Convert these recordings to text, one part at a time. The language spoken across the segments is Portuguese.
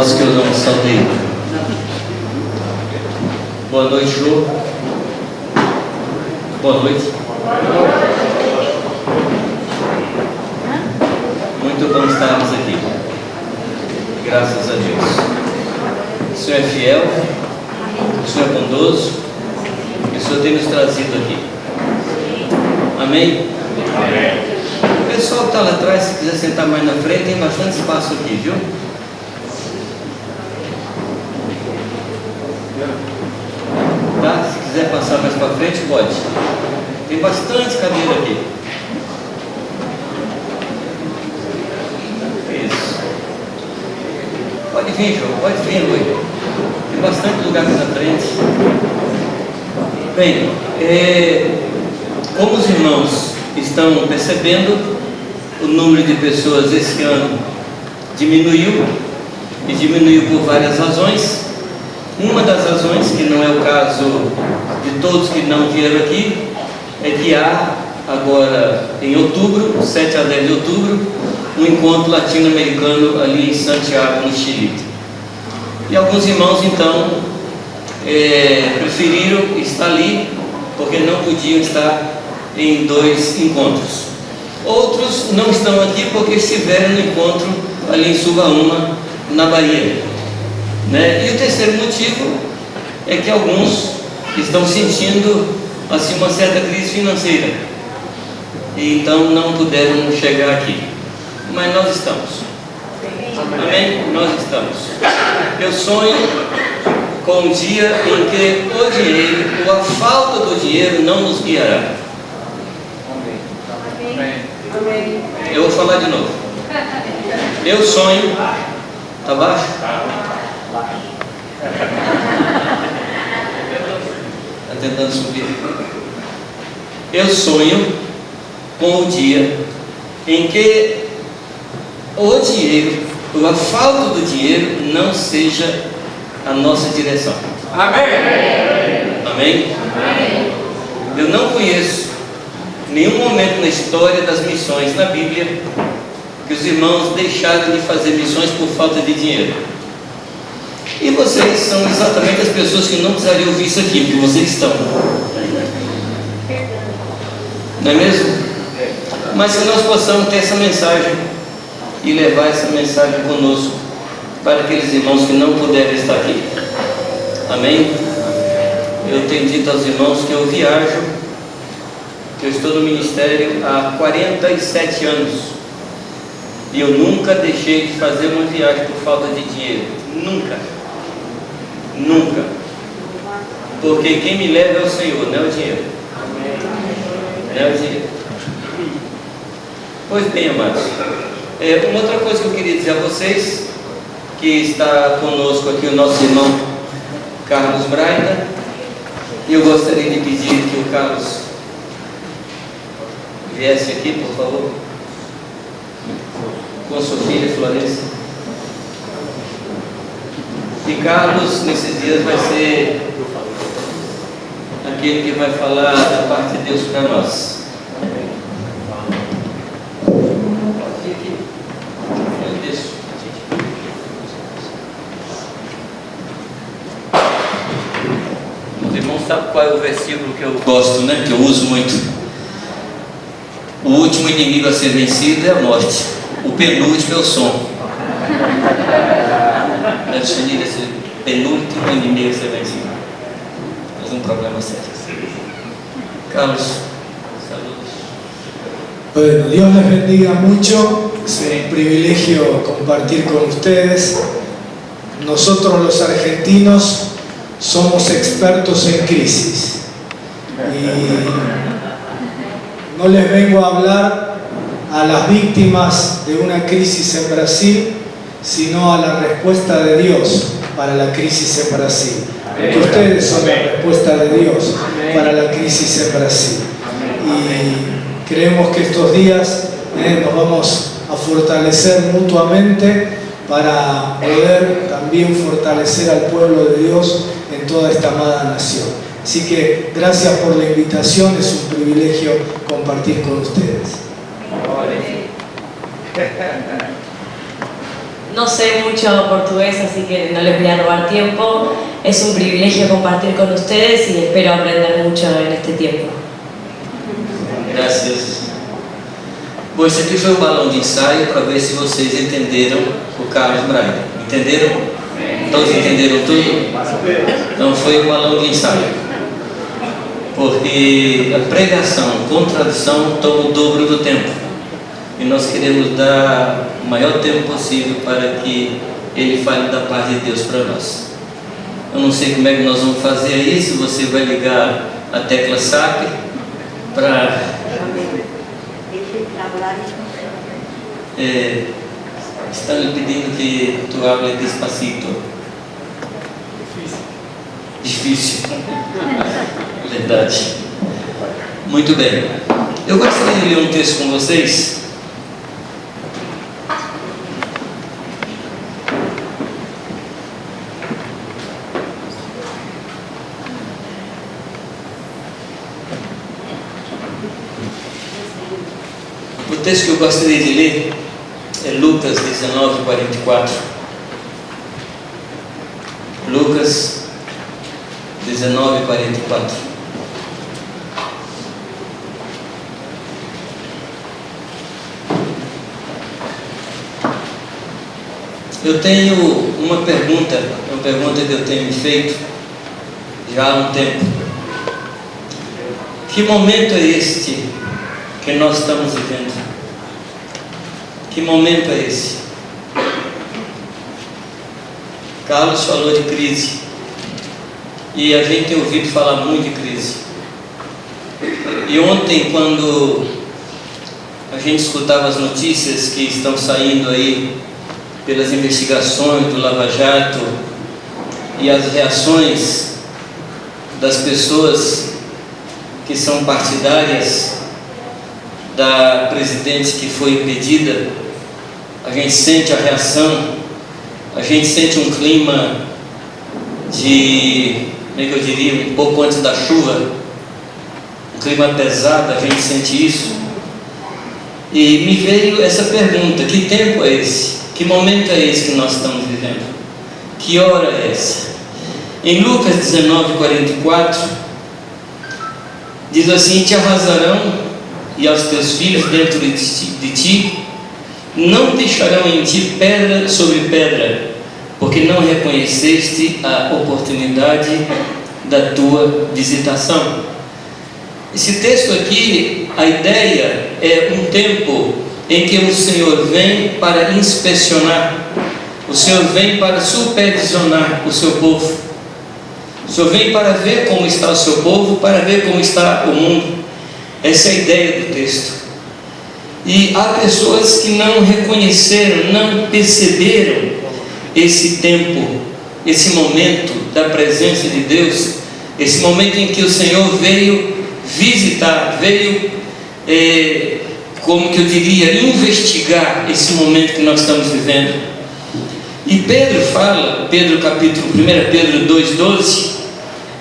nós que usamos salteio. Boa noite, Jô. Boa noite. Muito bom estarmos aqui. Graças a Deus. O Senhor é fiel, o Senhor é bondoso e o Senhor tem nos trazido aqui. Amém? Amém. O pessoal que está lá atrás, se quiser sentar mais na frente, tem bastante espaço aqui, viu? Tá? Se quiser passar mais para frente, pode. Tem bastante cadeira aqui. Isso. Pode vir, João. Pode vir, Rui. Tem bastante lugar aqui na frente. Bem, como os irmãos estão percebendo, o número de pessoas esse ano diminuiu, e diminuiu por várias razões. Uma das razões, que não é o caso de todos que não vieram aqui, é que há agora em outubro, 7 a 10 de outubro, um encontro latino-americano ali em Santiago, no Chile. E alguns irmãos então preferiram estar ali, porque não podiam estar em 2 encontros. Outros não estão aqui porque estiveram no encontro ali em Suvaúma, na Bahia, né? E o terceiro motivo é que alguns estão sentindo assim uma certa crise financeira e então não puderam chegar aqui, mas nós estamos. Amém? Nós estamos. Eu sonho com o dia em que o dinheiro ou a falta do dinheiro não nos guiará. Eu vou falar de novo. Eu sonho. Está baixo? Está tentando subir. Eu sonho com o dia em que o dinheiro, ou a falta do dinheiro, não seja a nossa direção. Amém? Amém? Amém. Eu não conheço nenhum momento na história das missões na Bíblia que os irmãos deixaram de fazer missões por falta de dinheiro. E vocês são exatamente as pessoas que não precisariam ouvir isso aqui, porque vocês estão. Não é mesmo? Mas que nós possamos ter essa mensagem e levar essa mensagem conosco para aqueles irmãos que não puderem estar aqui. Amém? Eu tenho dito aos irmãos que eu viajo, que eu estou no ministério há 47 anos e eu nunca deixei de fazer uma viagem por falta de dinheiro. Nunca. Nunca. Porque quem me leva é o Senhor, não é o dinheiro. Não é o dinheiro. Pois bem, amados, uma outra coisa que eu queria dizer a vocês, que está conosco aqui o nosso irmão Carlos Braida, e eu gostaria de pedir que o Carlos viesse aqui, por favor, com sua filha Florença. E Carlos, nesses dias, vai ser aquele que vai falar da parte de Deus para nós. Os irmãos sabem qual é o versículo que eu gosto, né? Que eu uso muito. O último inimigo a ser vencido é a morte. O penúltimo é o som. Deve definir esse penúltimo inimigo a ser vencido. Mas um problema sério. Carlos, saludos. Bueno, Dios les bendiga mucho. Es un privilegio compartir con ustedes. Nosotros los argentinos somos expertos en crisis. Y no les vengo a hablar a las víctimas de una crisis en Brasil, sino a la respuesta de Dios para la crisis en Brasil. Porque ustedes son la respuesta de Dios para la crisis en Brasil. Y creemos que estos días nos vamos a fortalecer mutuamente para poder también fortalecer al pueblo de Dios en toda esta amada nación. Así que gracias por la invitación, es un privilegio compartir con ustedes. No sé mucho portugués, así que no les voy a robar tiempo. Es un privilegio compartir con ustedes y espero aprender mucho en este tiempo. Graças. Bom, esse aqui foi o balão de ensaio para ver se vocês entenderam o Carlos Braga. Entenderam? Todos entenderam tudo? Então foi um balão de ensaio. Porque a pregação com tradução toma o dobro do tempo. E nós queremos dar o maior tempo possível para que ele fale da parte de Deus para nós. Eu não sei como é que nós vamos fazer isso. Você vai ligar a tecla SAP para... estão lhe pedindo que tu hable despacito. Difícil. Verdade. Muito bem. Eu gostaria de ler um texto com vocês. O texto que eu gostaria de ler é Lucas 19:44. Lucas 19:44. Eu tenho uma pergunta que eu tenho me feito já há um tempo. Que momento é este que nós estamos vivendo? Que momento é esse? Carlos falou de crise. E a gente tem ouvido falar muito de crise. E ontem, quando a gente escutava as notícias que estão saindo aí pelas investigações do Lava Jato e as reações das pessoas que são partidárias da presidente que foi impedida, a gente sente a reação, a gente sente um clima de, como é que eu diria, um pouco antes da chuva, um clima pesado, a gente sente isso. E me veio essa pergunta: que tempo é esse? Que momento é esse que nós estamos vivendo? Que hora é essa? Em Lucas 19:44 diz assim: te arrasarão e aos teus filhos dentro de ti, não deixarão em ti pedra sobre pedra, porque não reconheceste a oportunidade da tua visitação. Esse texto aqui, a ideia é um tempo em que o Senhor vem para inspecionar, o Senhor vem para supervisionar o seu povo, o Senhor vem para ver como está o seu povo, para ver como está o mundo. Essa é a ideia do texto. E há pessoas que não reconheceram, não perceberam esse tempo, esse momento da presença de Deus, esse momento em que o Senhor veio visitar, veio, como que eu diria, investigar esse momento que nós estamos vivendo. E Pedro fala, 1 Pedro 2,12,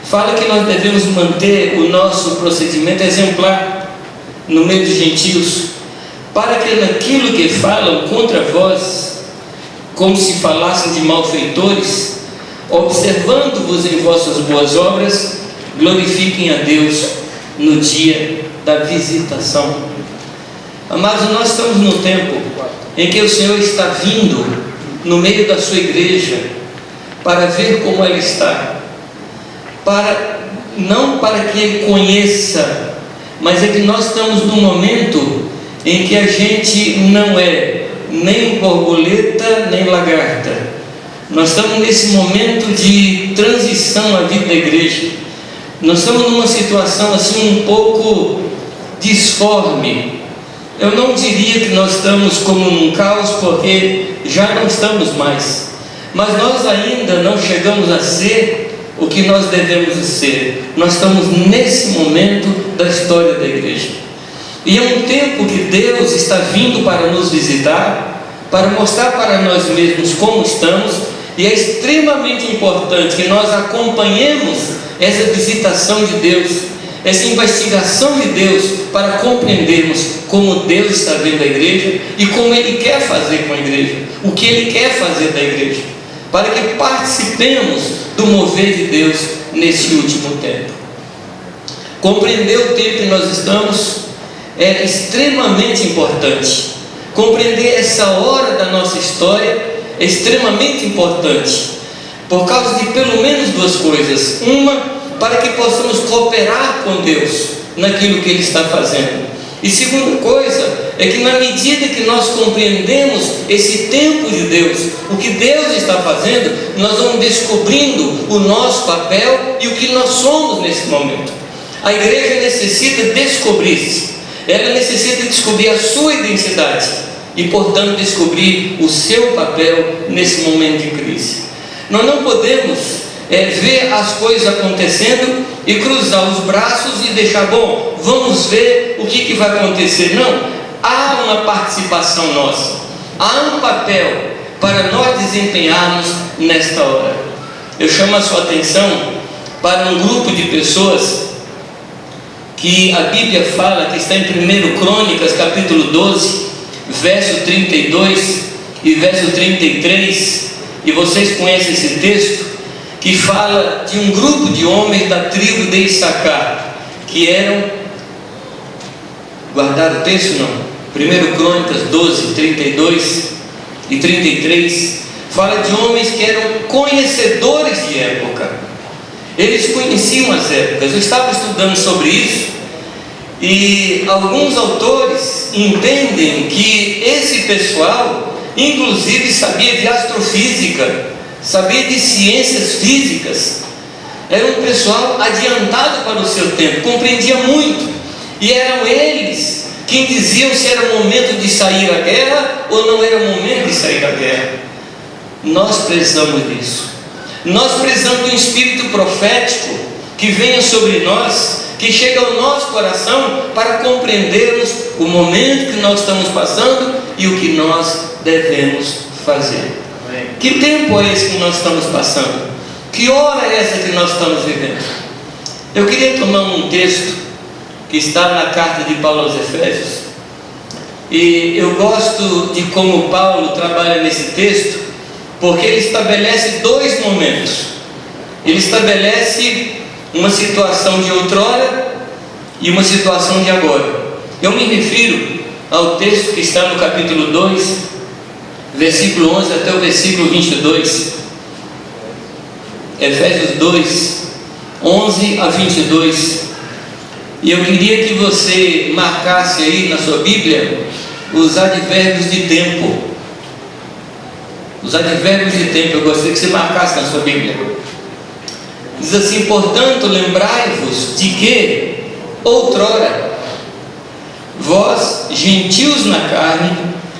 fala que nós devemos manter o nosso procedimento exemplar no meio dos gentios, para que naquilo que falam contra vós, como se falassem de malfeitores, observando-vos em vossas boas obras, glorifiquem a Deus no dia da visitação. Amados, nós estamos no tempo em que o Senhor está vindo no meio da sua igreja para ver como ela está, não para que Ele conheça, mas é que nós estamos num momento em que a gente não é nem borboleta nem lagarta. Nós estamos nesse momento de transição à vida da igreja. Nós estamos numa situação assim um pouco disforme. Eu não diria que nós estamos como num caos, porque já não estamos mais, mas nós ainda não chegamos a ser o que nós devemos ser. Nós estamos nesse momento da história da igreja, e é um tempo que Deus está vindo para nos visitar, para mostrar para nós mesmos como estamos, e é extremamente importante que nós acompanhemos essa visitação de Deus, essa investigação de Deus para compreendermos como Deus está vendo a igreja e como Ele quer fazer com a igreja, o que Ele quer fazer da igreja, para que participemos do mover de Deus nesse último tempo. Compreender o tempo que nós estamos é extremamente importante. Compreender essa hora da nossa história é extremamente importante, por causa de pelo menos duas coisas. Uma, para que possamos cooperar com Deus naquilo que Ele está fazendo. E segunda coisa, é que na medida que nós compreendemos esse tempo de Deus, o que Deus está fazendo, nós vamos descobrindo o nosso papel e o que nós somos nesse momento. A igreja necessita descobrir-se, ela necessita descobrir a sua identidade e, portanto, descobrir o seu papel nesse momento de crise. Nós não podemos ver as coisas acontecendo e cruzar os braços e deixar, bom, vamos ver o que vai acontecer. Não, há uma participação nossa, há um papel para nós desempenharmos nesta hora. Eu chamo a sua atenção para um grupo de pessoas que a Bíblia fala, que está em 1 Crônicas, capítulo 12, verso 32 e verso 33, e vocês conhecem esse texto, que fala de um grupo de homens da tribo de Issacar, que eram, guardaram o texto não? 1 Crônicas 12, 32 e 33, fala de homens que eram conhecedores de época. Eles conheciam as épocas. Eu estava estudando sobre isso, e alguns autores entendem que esse pessoal, inclusive, sabia de astrofísica, sabia de ciências físicas, era um pessoal adiantado para o seu tempo, compreendia muito, e eram eles quem diziam se era momento de sair à guerra ou não era momento de sair à guerra. Nós precisamos disso. Nós precisamos de um espírito profético que venha sobre nós, que chegue ao nosso coração para compreendermos o momento que nós estamos passando e o que nós devemos fazer. Que tempo é esse que nós estamos passando? Que hora é essa que nós estamos vivendo? Eu queria tomar um texto que está na carta de Paulo aos Efésios, e eu gosto de como Paulo trabalha nesse texto, porque ele estabelece dois momentos. Ele estabelece uma situação de outrora e uma situação de agora. Eu me refiro ao texto que está no capítulo 2, versículo 11 até o versículo 22, Efésios 2, 11 a 22, e eu queria que você marcasse aí na sua Bíblia os advérbios de tempo. Os advérbios de tempo, eu gostaria que você marcasse na sua Bíblia. Diz assim: portanto, lembrai-vos de que outrora vós, gentios na carne,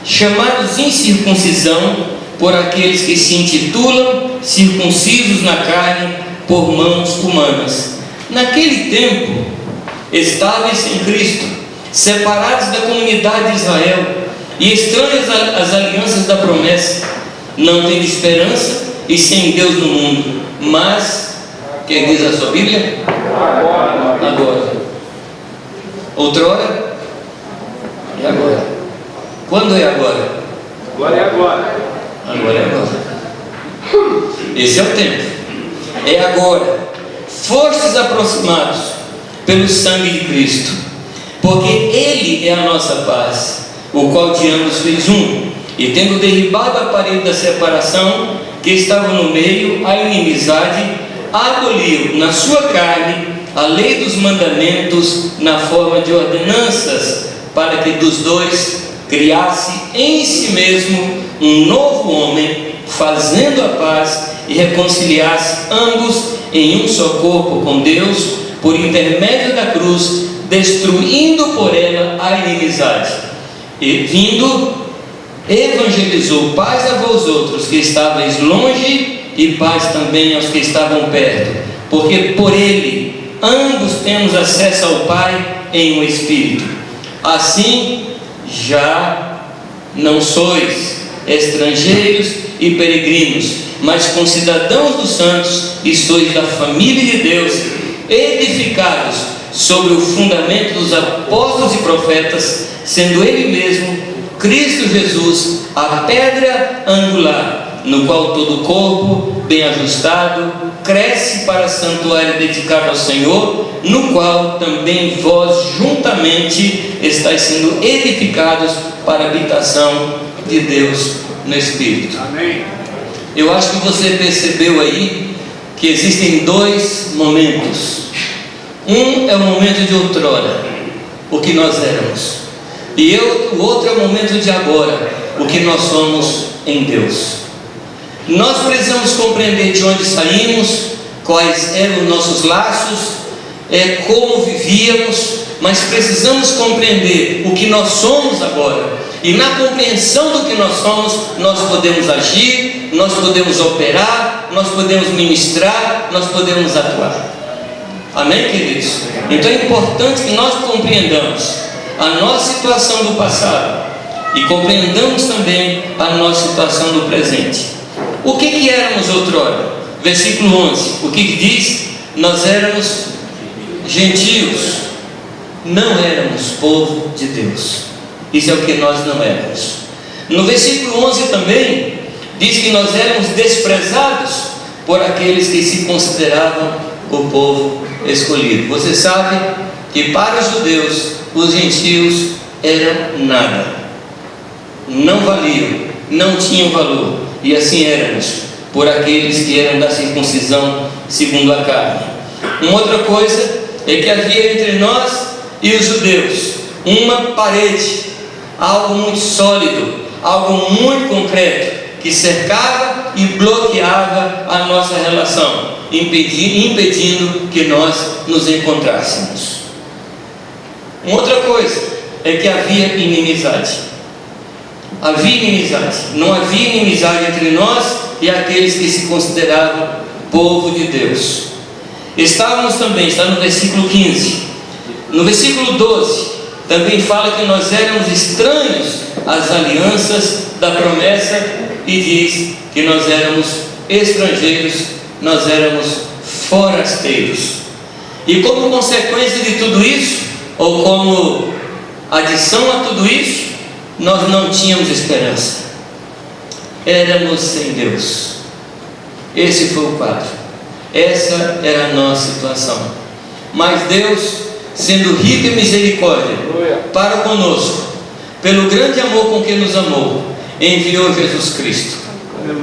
chamados incircuncisão por aqueles que se intitulam circuncisos na carne por mãos humanas, naquele tempo estáveis em Cristo, separados da comunidade de Israel e estranhos às alianças da promessa, não tendo esperança e sem Deus no mundo. Mas, quem diz a sua Bíblia? Agora. Outrora e agora. Quando é agora? Agora é agora. Agora é agora. Esse é o tempo. É agora. Fostes aproximados pelo sangue de Cristo, porque Ele é a nossa paz, o qual de ambos fez um, e tendo derribado a parede da separação que estava no meio, a inimizade, aboliu na sua carne a lei dos mandamentos na forma de ordenanças, para que dos dois criasse em si mesmo um novo homem, fazendo a paz e reconciliasse ambos em um só corpo com Deus, por intermédio da cruz, destruindo por ela a inimizade. E vindo, evangelizou paz a vós outros que estáveis longe e paz também aos que estavam perto, porque por ele ambos temos acesso ao Pai em um Espírito. Assim, já não sois estrangeiros e peregrinos, mas concidadãos dos santos, e sois da família de Deus, edificados sobre o fundamento dos apóstolos e profetas, sendo Ele mesmo, Cristo Jesus, a pedra angular, no qual todo o corpo, bem ajustado, cresce para santuário dedicado ao Senhor, no qual também vós juntamente estáis sendo edificados para a habitação de Deus no Espírito. Amém. Eu acho que você percebeu aí que existem dois momentos. Um é o momento de outrora, o que nós éramos, e o outro é o momento de agora, o que nós somos em Deus. Nós precisamos compreender de onde saímos, quais eram os nossos laços, como vivíamos, mas precisamos compreender o que nós somos agora. E na compreensão do que nós somos, nós podemos agir, nós podemos operar, nós podemos ministrar, nós podemos atuar. Amém, queridos? Então é importante que nós compreendamos a nossa situação do passado e compreendamos também a nossa situação do presente. O que éramos outrora? Versículo 11, o que diz? Nós éramos gentios, não éramos povo de Deus. Isso é o que nós não éramos. No versículo 11 também diz que nós éramos desprezados por aqueles que se consideravam o povo escolhido. Você sabe que para os judeus os gentios eram nada, não valiam, não tinham valor, e assim éramos por aqueles que eram da circuncisão segundo a carne. Uma outra coisa é que havia entre nós e os judeus uma parede, algo muito sólido, algo muito concreto, que cercava e bloqueava a nossa relação, impedindo que nós nos encontrássemos. Uma outra coisa é que havia inimizade. Havia inimizade. Não havia inimizade entre nós e aqueles que se consideravam povo de Deus. Estávamos também, está no versículo 15. No versículo 12 também fala que nós éramos estranhos às alianças da promessa e diz que nós éramos estrangeiros, nós éramos forasteiros. E como consequência de tudo isso, ou como adição a tudo isso, nós não tínhamos esperança. Éramos sem Deus. Esse foi o quadro. Essa era a nossa situação. Mas Deus, sendo rico em misericórdia para conosco, pelo grande amor com que nos amou, enviou Jesus Cristo.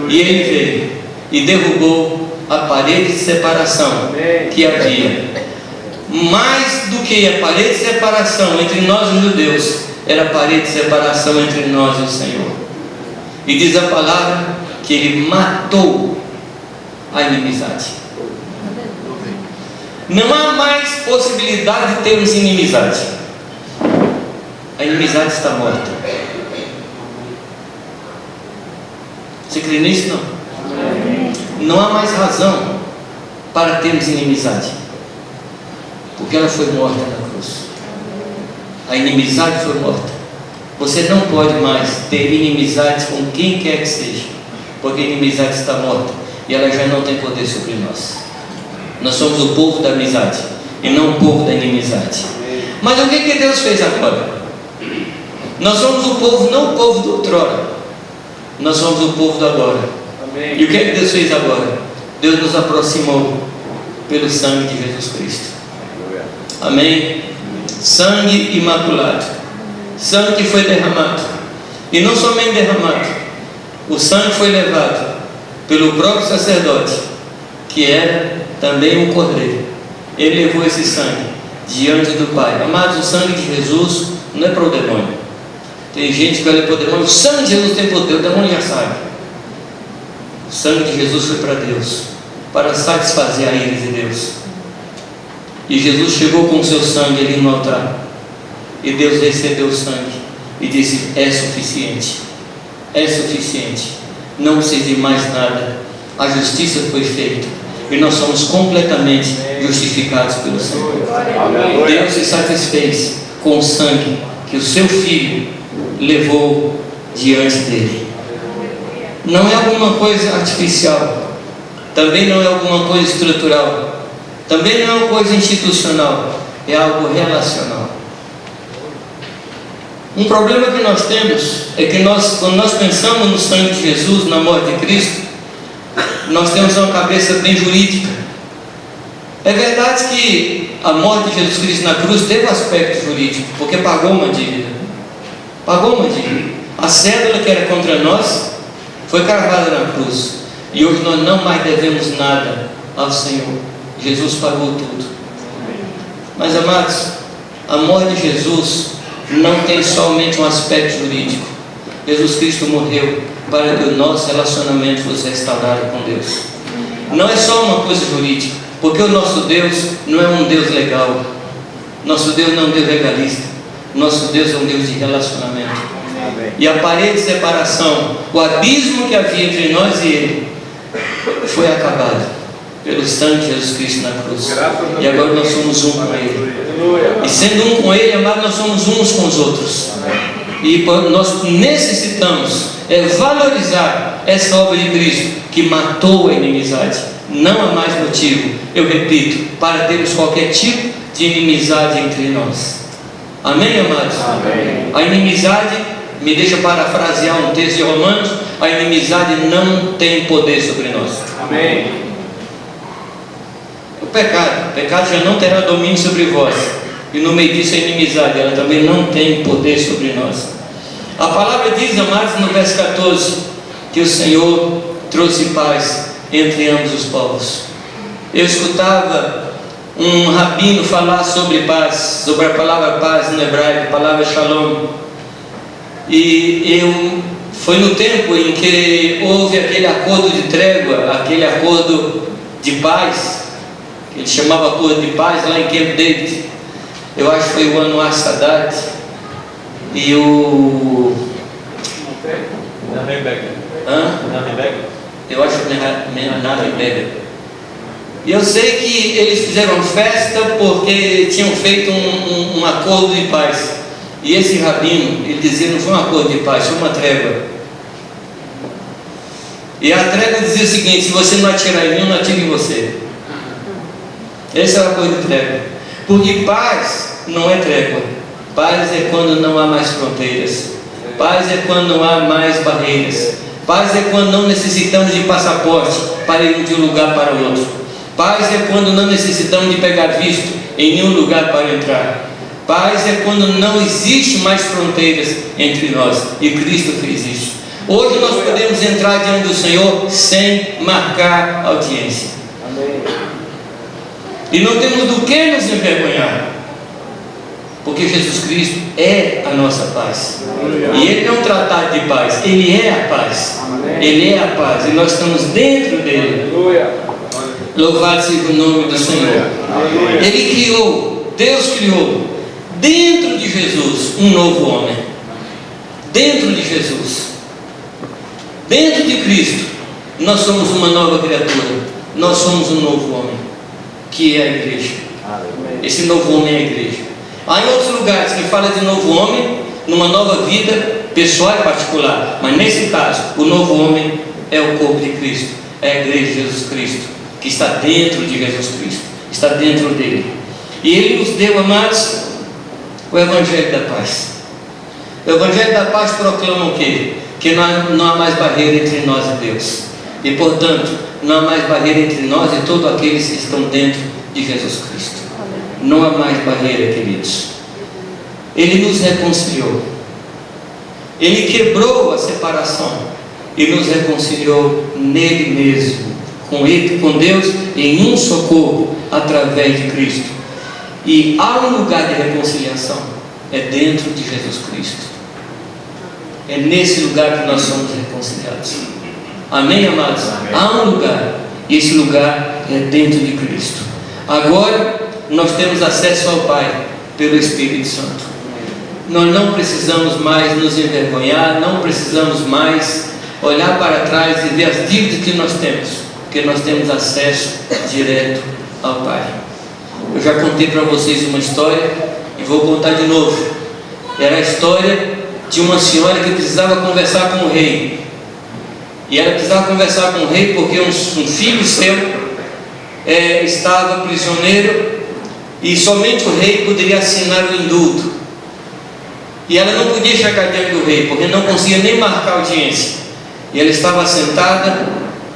E Ele veio e derrubou a parede de separação que havia. Mais do que a parede de separação entre nós e os judeus, era a parede de separação entre nós e o Senhor. E diz a palavra que Ele matou a inimizade. Não há mais possibilidade de termos inimizade. A inimizade está morta. Você crê nisso? Não. Não há mais razão para termos inimizade, porque ela foi morta na cruz. A inimizade foi morta. Você não pode mais ter inimizade com quem quer que seja, porque a inimizade está morta e ela já não tem poder sobre nós. Nós somos o povo da amizade e não o povo da inimizade. Mas o que Deus fez agora? Nós somos o povo, não o povo do outrora, nós somos o povo do agora. Amém. E o que Deus fez agora? Deus nos aproximou pelo sangue de Jesus Cristo. Amém? Sangue imaculado, sangue que foi derramado, e não somente derramado, o sangue foi levado pelo próprio sacerdote, que era também um cordeiro. Ele levou esse sangue diante do Pai. Amados, o sangue de Jesus não é para o demônio. Tem gente que vai ler para o demônio: o sangue de Jesus tem poder, o demônio já sabe. O sangue de Jesus foi para Deus, para satisfazer a ira de Deus. E Jesus chegou com o seu sangue ali no altar, e Deus recebeu o sangue e disse: é suficiente, é suficiente, não precisa de mais nada, a justiça foi feita e nós somos completamente justificados pelo Senhor. Deus se satisfez com o sangue que o seu Filho levou diante dele. Não é alguma coisa artificial, também não é alguma coisa estrutural, também não é uma coisa institucional, é algo relacional. Um problema que nós temos é que quando nós pensamos no sangue de Jesus, na morte de Cristo, nós temos uma cabeça bem jurídica. É verdade que a morte de Jesus Cristo na cruz teve um aspecto jurídico, porque pagou uma dívida. Pagou uma dívida. A cédula que era contra nós foi cravada na cruz. E hoje nós não mais devemos nada ao Senhor. Jesus pagou tudo. Mas, amados, a morte de Jesus não tem somente um aspecto jurídico. Jesus Cristo morreu para que o nosso relacionamento fosse restaurado com Deus. Não é só uma coisa jurídica, porque o nosso Deus não é um Deus legal. Nosso Deus não é um Deus legalista. Nosso Deus é um Deus de relacionamento. E a parede de separação, o abismo que havia entre nós e Ele, foi acabado pelo sangue de Jesus Cristo na cruz. E agora nós somos um com Ele. E sendo um com Ele, amado, nós somos uns com os outros. E nós necessitamos valorizar essa obra de Cristo, que matou a inimizade. Não há mais motivo, eu repito, para termos qualquer tipo de inimizade entre nós. Amém, amados? Amém. A inimizade, me deixa parafrasear um texto de Romanos, a inimizade não tem poder sobre nós. Amém. O pecado já não terá domínio sobre vós, e no meio disso a inimizade, ela também não tem poder sobre nós. A palavra diz, amados, no verso 14, que o Senhor trouxe paz entre ambos os povos. Eu escutava um rabino falar sobre paz, sobre a palavra paz no hebraico, a palavra shalom. E foi no tempo em que houve aquele acordo de trégua, aquele acordo de paz, que ele chamava acordo de paz lá em Camp David. Eu acho que foi o Anwar Sadat e o... Na Rebeca. Eu acho que na Rebeca. E eu sei que eles fizeram festa porque tinham feito um acordo de paz. E esse rabino, ele dizia, não foi um acordo de paz, foi uma trégua. E a trégua dizia o seguinte: se você não atirar em mim, eu não atiro em você. Esse é o acordo de trégua. Porque paz não é trégua. Paz é quando não há mais fronteiras. Paz é quando não há mais barreiras. Paz é quando não necessitamos de passaporte para ir de um lugar para o outro. Paz é quando não necessitamos de pegar visto em nenhum lugar para entrar. Paz é quando não existe mais fronteiras entre nós. E Cristo fez isso. Hoje nós podemos entrar diante do Senhor sem marcar audiência. Amém. E não temos do que nos envergonhar. Porque Jesus Cristo é a nossa paz. E Ele não é um tratado de paz, Ele é a paz. Ele é a paz. E nós estamos dentro dele. Louvado seja o nome do Senhor. Ele criou, Deus criou dentro de Jesus um novo homem. Dentro de Jesus, dentro de Cristo, nós somos uma nova criatura. Nós somos um novo homem, que é a igreja. Esse novo homem é a igreja. Há em outros lugares que fala de novo homem, numa nova vida pessoal e particular. Mas nesse caso, o novo homem é o corpo de Cristo, é a igreja de Jesus Cristo, que está dentro de Jesus Cristo, está dentro dele. E Ele nos deu, amados, o Evangelho da Paz. O Evangelho da Paz proclama o quê? Que não há mais barreira entre nós e Deus. E portanto, não há mais barreira entre nós e todos aqueles que estão dentro de Jesus Cristo. Não há mais barreira, queridos. Ele nos reconciliou. Ele quebrou a separação e nos reconciliou nele mesmo, com Ele, com Deus, em um só corpo, através de Cristo. E há um lugar de reconciliação, é dentro de Jesus Cristo. É nesse lugar que nós somos reconciliados. Amém, amados? Amém. Há um lugar, e esse lugar é dentro de Cristo. Agora nós temos acesso ao Pai pelo Espírito Santo. Nós não precisamos mais nos envergonhar, não precisamos mais olhar para trás e ver as dívidas que nós temos, porque nós temos acesso direto ao Pai. Eu já contei para vocês uma história e vou contar de novo. Era a história de uma senhora que precisava conversar com o rei. E ela precisava conversar com o rei porque um filho seu estava prisioneiro e somente o rei poderia assinar o indulto. E ela não podia chegar diante do rei, porque não conseguia nem marcar audiência. E ela estava sentada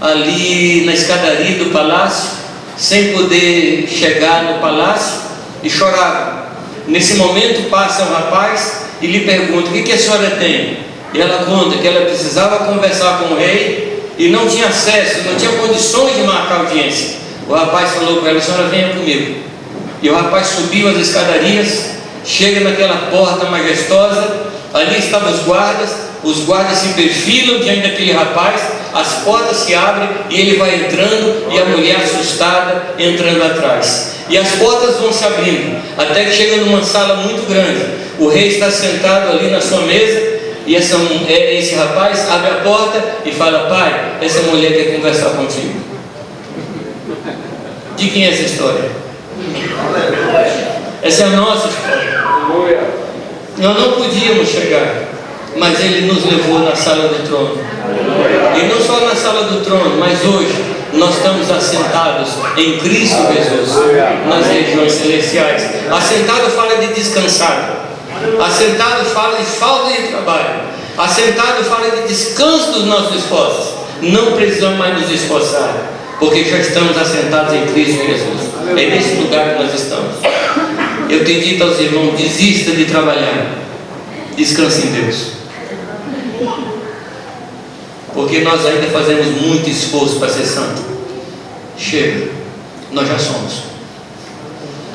ali na escadaria do palácio, sem poder chegar no palácio, e chorava. Nesse momento passa um rapaz e lhe pergunta: o que a senhora tem? E ela conta que ela precisava conversar com o rei e não tinha acesso, não tinha condições de marcar audiência. O rapaz falou para ela: a senhora venha comigo. E o rapaz subiu as escadarias, chega naquela porta majestosa, ali estavam os guardas se perfilam diante daquele rapaz, as portas se abrem e ele vai entrando, e a mulher assustada entrando atrás. E as portas vão se abrindo, até que chega numa sala muito grande. O rei está sentado ali na sua mesa, e esse rapaz abre a porta e fala: pai, essa mulher quer conversar contigo. De quem é essa história? Essa é a nossa história. Nós não podíamos chegar, mas Ele nos levou na sala do trono. E não só na sala do trono, mas hoje nós estamos assentados em Cristo Jesus, nas regiões celestiais. Assentado fala de descansar, assentado fala de falta de trabalho, assentado fala de descanso dos nossos esforços. Não precisamos mais nos esforçar, porque já estamos assentados em Cristo Jesus. É nesse lugar que nós estamos. Eu tenho dito aos irmãos: desista de trabalhar, descanse em Deus, porque nós ainda fazemos muito esforço para ser santo. Chega, nós já somos.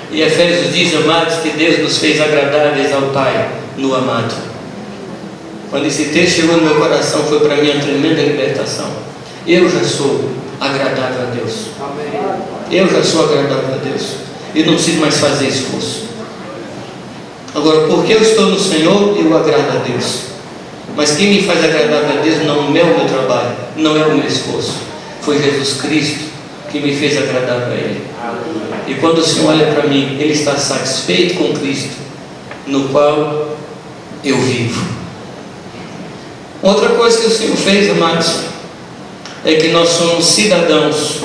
E Efésios diz, amados, que Deus nos fez agradáveis ao Pai no amado. Quando esse texto chegou no meu coração, foi para mim uma tremenda libertação. Eu já sou agradável a Deus. Eu já sou agradável a Deus. E não preciso mais fazer esforço. Agora, porque eu estou no Senhor, eu agrado a Deus. Mas quem me faz agradável a Deus não é o meu trabalho, não é o meu esforço. Foi Jesus Cristo que me fez agradável a Ele. E quando o Senhor olha para mim, Ele está satisfeito com Cristo, no qual eu vivo. Outra coisa que o Senhor fez, amados, é que nós somos cidadãos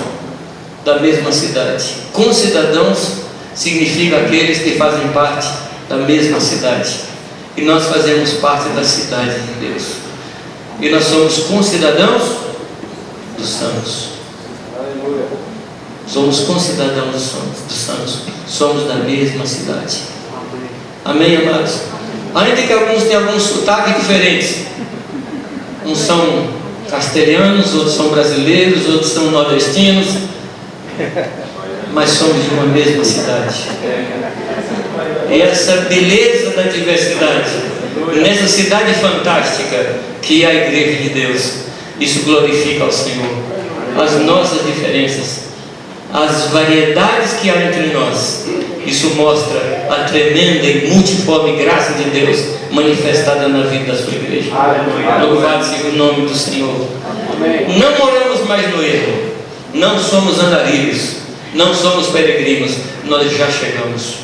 da mesma cidade. Concidadãos significa aqueles que fazem parte da mesma cidade. E nós fazemos parte da cidade de Deus. E nós somos concidadãos dos santos. Somos concidadãos dos santos. Somos da mesma cidade. Amém, amados? Ainda que alguns tenham alguns sotaques diferentes. Uns são castelhanos, outros são brasileiros, outros são nordestinos, mas somos de uma mesma cidade. E essa beleza da diversidade, nessa cidade fantástica que é a Igreja de Deus, isso glorifica ao Senhor. As nossas diferenças, as variedades que há entre nós, isso mostra a tremenda e multiforme graça de Deus manifestada na vida da sua igreja. Louvado seja o nome do Senhor. Não moramos mais no erro, não somos andarilhos, não somos peregrinos, nós já chegamos.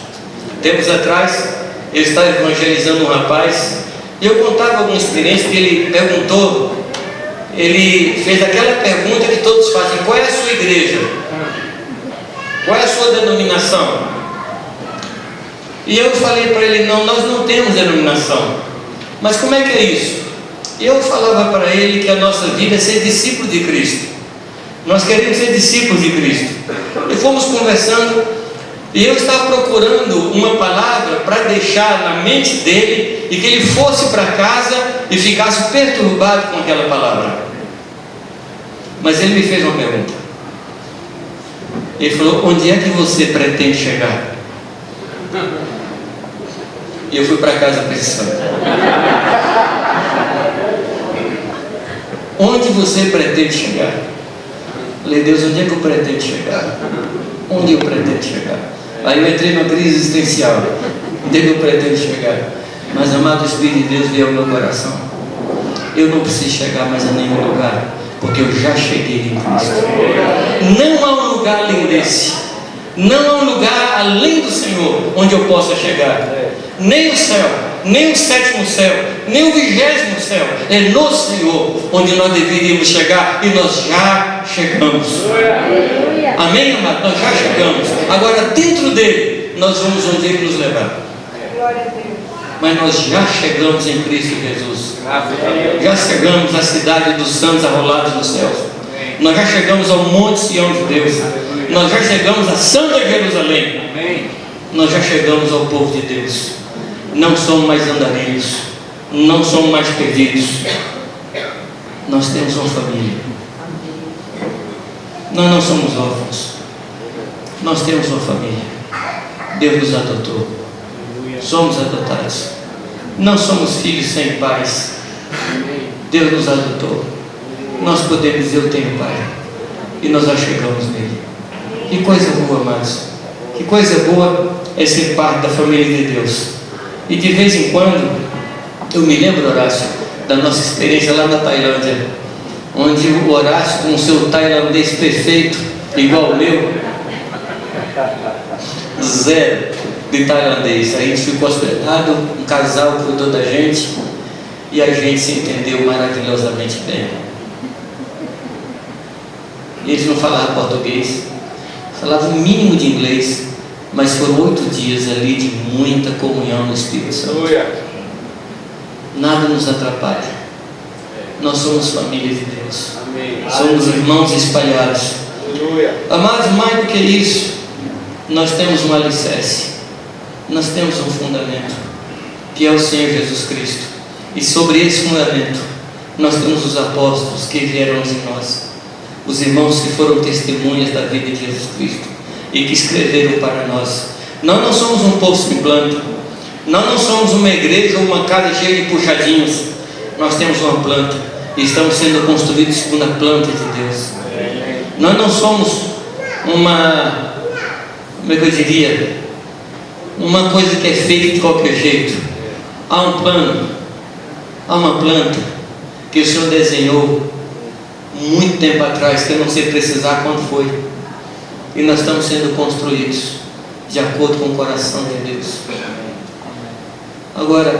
Tempos atrás, eu estava evangelizando um rapaz, e eu contava alguma experiência que ele perguntou. Ele fez aquela pergunta que todos fazem: qual é a sua igreja? Qual é a sua denominação? E eu falei para ele: não, nós não temos denominação. Mas como é que é isso? Eu falava para ele que a nossa vida é ser discípulo de Cristo. Nós queremos ser discípulos de Cristo. E fomos conversando, e eu estava procurando uma palavra para deixar na mente dele, e que ele fosse para casa e ficasse perturbado com aquela palavra. Mas ele me fez uma pergunta. Ele falou: onde é que você pretende chegar? E eu fui para casa pensando: onde você pretende chegar? Falei: Deus, onde é que eu pretendo chegar? Onde eu pretendo chegar? Aí eu entrei numa crise existencial. Onde é que eu pretendo chegar? Mas, amado Espírito de Deus, veio ao meu coração: eu não preciso chegar mais a nenhum lugar, porque eu já cheguei em Cristo. Não há um lugar além desse. Não há um lugar além do Senhor onde eu possa chegar. Nem o céu, nem o sétimo céu, nem o 20º céu. É no Senhor onde nós deveríamos chegar, e nós já chegamos. Amém, amado? Nós já chegamos. Agora, dentro dele, nós vamos onde Ele nos levar. Mas nós já chegamos em Cristo Jesus. Já chegamos à cidade dos santos arrolados nos céus. Nós já chegamos ao Monte Sião de Deus. Nós já chegamos a Santa Jerusalém. Nós já chegamos ao povo de Deus. Não somos mais andarilhos. Não somos mais perdidos. Nós temos uma família. Nós não somos órfãos. Nós temos uma família. Deus nos adotou. Somos adotados. Não somos filhos sem pais. Deus nos adotou. Nós podemos dizer: eu tenho pai. E nós já chegamos nele. Que coisa boa, amados. Que coisa boa é ser parte da família de Deus. E de vez em quando, eu me lembro, Horácio, da nossa experiência lá na Tailândia, onde o Horácio, com o seu tailandês perfeito, igual ao meu, zero de tailandês. A gente ficou hospedado, um casal cuidou da gente e a gente se entendeu maravilhosamente bem. Eles não falavam português, falavam o mínimo de inglês, mas foram 8 dias ali de muita comunhão no Espírito Santo. Nada nos atrapalha. Nós somos família de Deus. Somos irmãos espalhados. Amados, mais do que isso, nós temos um alicerce. Nós temos um fundamento, que é o Senhor Jesus Cristo. E sobre esse fundamento, nós temos os apóstolos que vieram de nós, os irmãos que foram testemunhas da vida de Jesus Cristo e que escreveram para nós. Nós não somos um povo sem planta. Nós não somos uma igreja ou uma casa cheia de puxadinhos. Nós temos uma planta e estamos sendo construídos segundo a planta de Deus. Nós não somos uma, como é que eu diria, uma coisa que é feita de qualquer jeito. Há um plano, há uma planta que o Senhor desenhou muito tempo atrás, que eu não sei precisar quando foi, e nós estamos sendo construídos de acordo com o coração de Deus. Agora,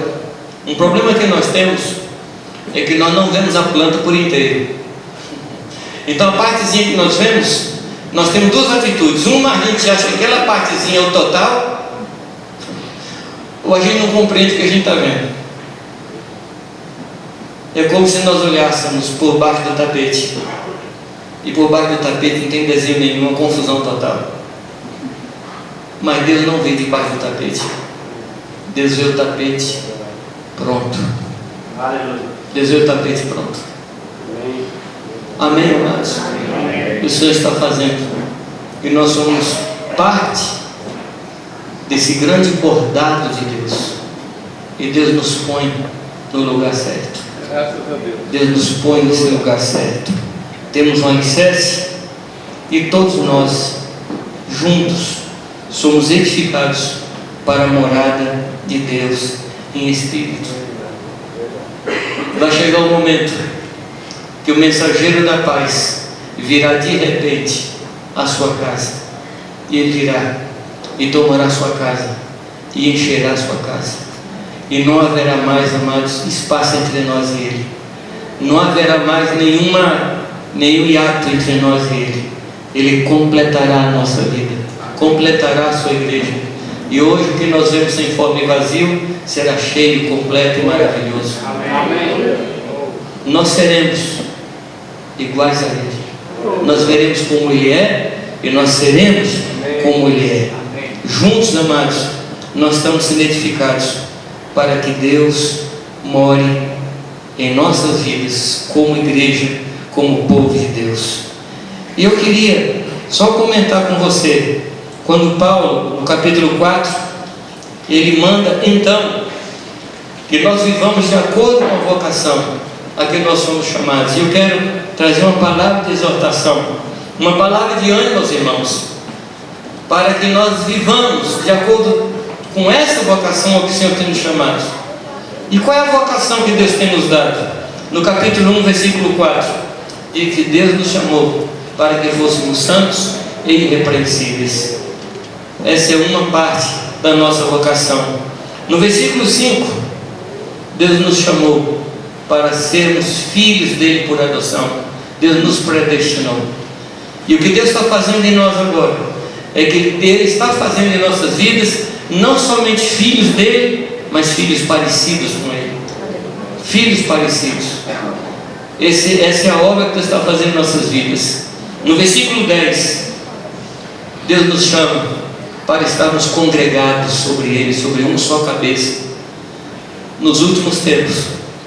um problema que nós temos é que nós não vemos a planta por inteiro. Então a partezinha que nós vemos, nós temos duas atitudes. Uma, a gente acha que aquela partezinha é o total, ou a gente não compreende o que a gente está vendo. É como se nós olhássemos por baixo do tapete, e por baixo do tapete não tem desenho nenhum, uma confusão total. Mas Deus não veio debaixo do tapete. Deus vê o tapete pronto. Deus vê o tapete pronto. Amém, amados? O Senhor está fazendo. E nós somos parte desse grande bordado de Deus. E Deus nos põe no lugar certo. Deus nos põe nesse lugar certo. Temos um alicerce e todos nós, juntos, somos edificados para a morada de Deus em espírito. Vai chegar o momento que o mensageiro da paz virá de repente à sua casa, e ele virá e tomará a sua casa e encherá a sua casa, e não haverá mais, amados, espaço entre nós e ele. Não haverá mais nenhum hiato entre nós e ele. Ele completará a nossa vida, completará a sua igreja. E hoje o que nós vemos sem forma e vazio será cheio, completo e maravilhoso. Amém. Nós seremos iguais a Ele. Nós veremos como Ele é e nós seremos como Ele é. Juntos, amados, nós estamos sendo edificados para que Deus more em nossas vidas como igreja, como povo de Deus. E eu queria só comentar com você, quando Paulo, no capítulo 4, ele manda então que nós vivamos de acordo com a vocação a que nós somos chamados. E eu quero trazer uma palavra de exortação, uma palavra de ânimo aos irmãos, para que nós vivamos de acordo com essa vocação ao que o Senhor tem nos chamado. E qual é a vocação que Deus tem nos dado? No capítulo 1, versículo 4, diz que Deus nos chamou para que fôssemos santos e irrepreensíveis. Essa é uma parte da nossa vocação. No versículo 5, Deus nos chamou para sermos filhos dele por adoção. Deus nos predestinou. E o que Deus está fazendo em nós agora é que Ele está fazendo em nossas vidas, não somente filhos dele, mas filhos parecidos com Ele. Filhos parecidos. Essa é a obra que Deus está fazendo em nossas vidas. No versículo 10, Deus nos chama para estarmos congregados sobre Ele, sobre uma só cabeça. Nos últimos tempos,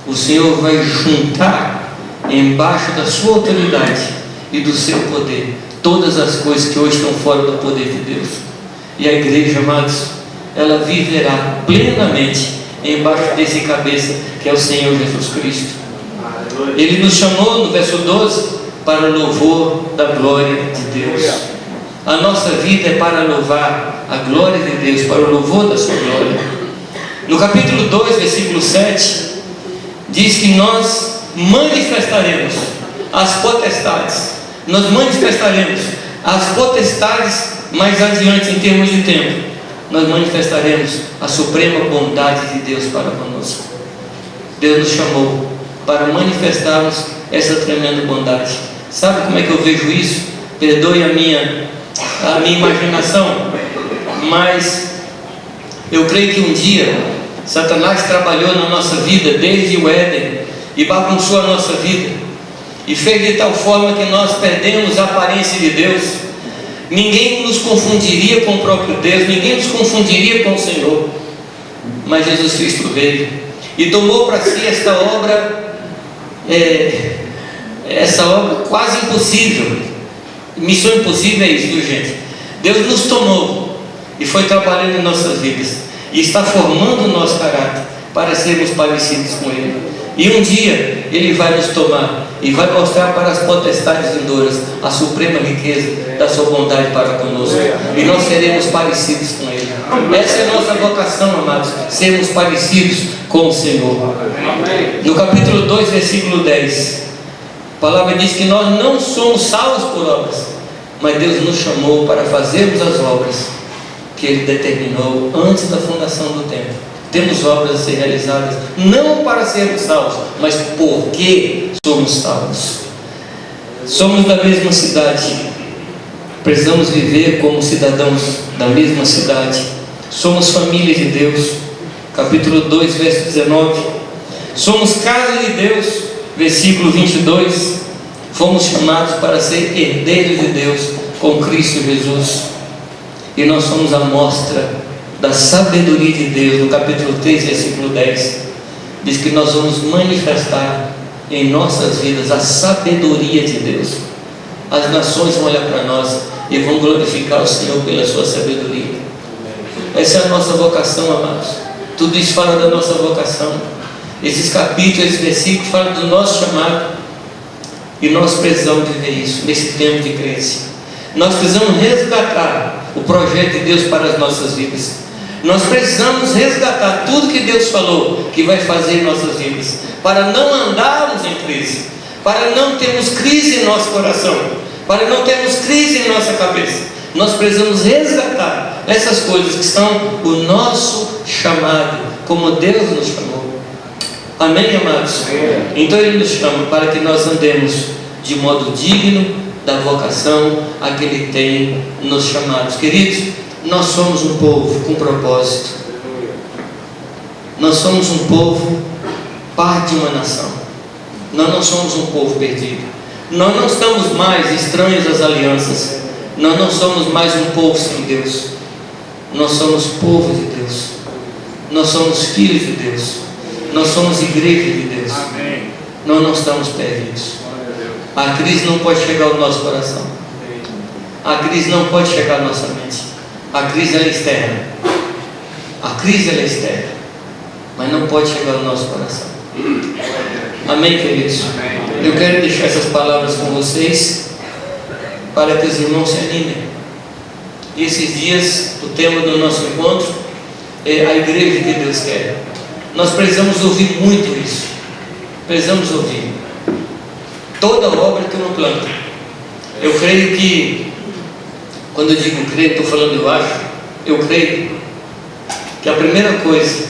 o Senhor vai juntar embaixo da sua autoridade e do seu poder todas as coisas que hoje estão fora do poder de Deus. E a igreja, amados, ela viverá plenamente embaixo desse cabeça que é o Senhor Jesus Cristo. Ele nos chamou no verso 12 para o louvor da glória de Deus. A nossa vida é para louvar a glória de Deus, para o louvor da sua glória. No capítulo 2, versículo 7, diz que nós manifestaremos as potestades. Nós manifestaremos as potestades mais adiante em termos de tempo. Nós manifestaremos a suprema bondade de Deus para conosco. Deus nos chamou para manifestarmos essa tremenda bondade. Sabe como é que eu vejo isso? Perdoe a minha imaginação, mas eu creio que um dia Satanás trabalhou na nossa vida desde o Éden e bagunçou a nossa vida e fez de tal forma que nós perdemos a aparência de Deus. Ninguém nos confundiria com o próprio Deus, ninguém nos confundiria com o Senhor, mas Jesus Cristo veio e tomou para si esta obra, essa obra quase impossível. Missão impossível é isso, viu, gente? Deus nos tomou e foi trabalhando em nossas vidas e está formando o nosso caráter para sermos parecidos com Ele. E um dia Ele vai nos tomar e vai mostrar para as potestades vindouras a suprema riqueza da sua bondade para conosco, e nós seremos parecidos com Ele. Essa é a nossa vocação, amados, sermos parecidos com o Senhor. No capítulo 2, versículo 10, a palavra diz que nós não somos salvos por obras, mas Deus nos chamou para fazermos as obras que Ele determinou antes da fundação do tempo. Temos obras a ser realizadas, não para sermos salvos, mas porque somos salvos. Somos da mesma cidade, precisamos viver como cidadãos da mesma cidade. Somos família de Deus. Capítulo 2, verso 19. Somos casa de Deus. Versículo 22. Fomos chamados para ser herdeiros de Deus com Cristo Jesus. E nós somos a mostra da sabedoria de Deus. No capítulo 3, versículo 10, diz que nós vamos manifestar em nossas vidas a sabedoria de Deus. As nações vão olhar para nós e vão glorificar o Senhor pela sua sabedoria. Essa é a nossa vocação, amados. Tudo isso fala da nossa vocação. Esses capítulos, esses versículos falam do nosso chamado, e nós precisamos viver isso nesse tempo de crise. Nós precisamos resgatar o projeto de Deus para as nossas vidas. Nós precisamos resgatar tudo que Deus falou que vai fazer em nossas vidas, para não andarmos em crise, para não termos crise em nosso coração, para não termos crise em nossa cabeça. Nós precisamos resgatar essas coisas que são o nosso chamado, como Deus nos chamou. Amém, amados? Então Ele nos chama para que nós andemos de modo digno da vocação a que Ele tem nos chamados. Queridos, nós somos um povo com propósito. Nós somos um povo, parte de uma nação. Nós não somos um povo perdido. Nós não estamos mais estranhos às alianças. Nós não somos mais um povo sem Deus. Nós somos povo de Deus. Nós somos filhos de Deus. Nós somos igreja de Deus. Amém. Nós não estamos perdidos. A crise não pode chegar ao nosso coração. A crise não pode chegar à nossa mente. A crise ela é externa. A crise ela é externa, mas não pode chegar ao nosso coração. Amém, queridos? Eu quero deixar essas palavras com vocês para que os irmãos se animem. E esses dias, o tema do nosso encontro é a igreja que Deus quer. Nós precisamos ouvir muito isso. Precisamos ouvir. Toda obra tem uma planta. Eu creio que, quando eu digo creio, estou falando eu acho, eu creio que a primeira coisa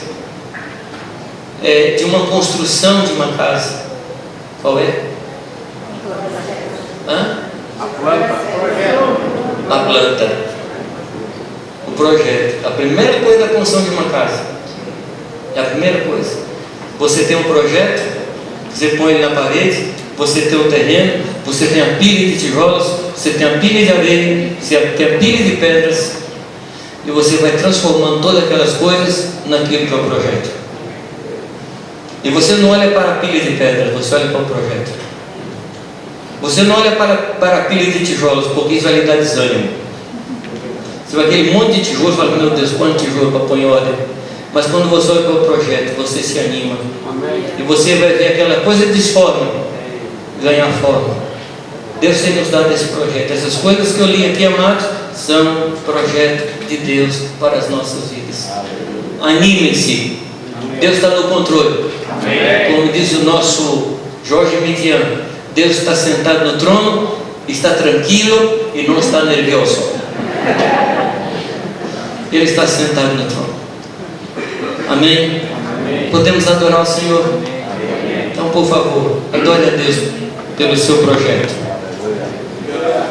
de uma construção de uma casa, qual é? A planta. A planta. projeto. A primeira coisa da construção de uma casa. É a primeira coisa. Você tem um projeto, você põe ele na parede, você tem um terreno, você tem a pilha de tijolos, você tem a pilha de areia, você tem a pilha de pedras, e você vai transformando todas aquelas coisas naquilo que é o projeto. E você não olha para a pilha de pedras, você olha para o projeto. Você não olha para a pilha de tijolos, porque isso vai lhe dar desânimo. Você vai aquele monte de tijolos, fala, meu Deus, quanto tijolo para pôr em ordem. Mas quando você olha para o projeto, você se anima. E você vai ver aquela coisa disforme ganhar forma. Deus tem nos dado esse projeto. Essas coisas que eu li aqui, amados, são projeto de Deus para as nossas vidas. Animem-se. Deus está no controle. Como diz o nosso Jorge Midian, Deus está sentado no trono, está tranquilo e não está nervioso. Ele está sentado no trono. Amém? Podemos adorar o Senhor? Então, por favor, adore a Deus pelo seu projeto.